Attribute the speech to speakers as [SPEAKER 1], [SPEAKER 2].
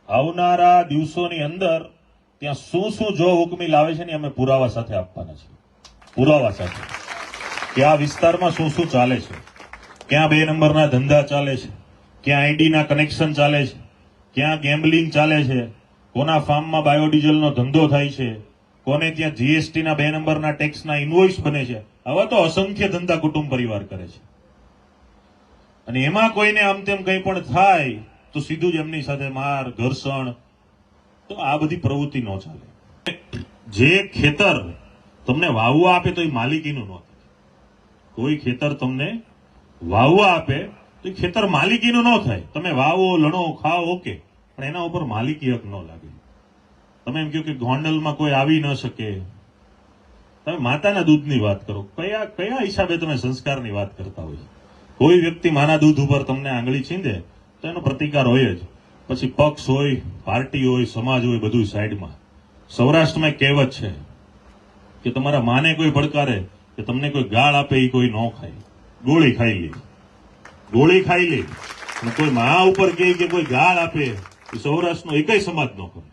[SPEAKER 1] આવનારા દિવસોની અંદર ત્યાં શું શું જો હુકમી લાવે છે ને અમે પુરાવા સાથે આપવાના છે, પુરાવા સાથે કે આ વિસ્તારમાં શું શું ચાલે છે, ક્યાં 2 નંબરના ધંધા ચાલે છે, ક્યાં આઈડીના કનેક્શન ચાલે છે, ક્યાં ગેમ્બલિંગ ચાલે છે, કોના ફાર્મમાં બાયોડીઝલનો ધંધો થાય છે, કોને ત્યાં જીએસટીના 2 નંબરના ટેક્સના ઇન્વોઇસ બને છે. આવા તો અસંખ્ય ધંધા કુટુંબ પરિવાર કરે છે અને એમાં કોઈને આમ તેમ કંઈ પણ થાય તો સીધું જ એમની સાથે માર ઘર્ષણ. તો આ બધી પ્રવૃત્તિ ન ચાલે. જે ખેતર તમને વાવવા આપે તો એ માલિકીનું ન થાય. કોઈ ખેતર તમને વાવવા આપે તો એ ખેતર માલિકીનું ન થાય. તમે વાવો, લણો, ખાઓ, ઓકે, પણ એના ઉપર માલિકી હક ન લાગે. તમે એમ કહો કે ગોંડલમાં કોઈ આવી ન શકે. તમે માતાના દૂધની વાત કરો, કયા હિસાબે તમે સંસ્કારની વાત કરતા હોય? કોઈ વ્યક્તિ માના દૂધ ઉપર તમને આંગળી છીંદે તો એનો પ્રતિકાર હોય જ. પછી પક્ષ હોય, પાર્ટી હોય, સમાજ હોય, બધું સાઈડમાં. સૌરાષ્ટ્રમાં કહેવત છે કે તમારા માને કોઈ પડકારે કે તમને કોઈ ગાળ આપે એ કોઈ ન ખાય, ગોળી ખાઈ લે, ગોળી ખાઈ લે. કોઈ મા ઉપર કહે કે કોઈ ગાળ આપે એ સૌરાષ્ટ્રનો એકય સમાજ ન કરે.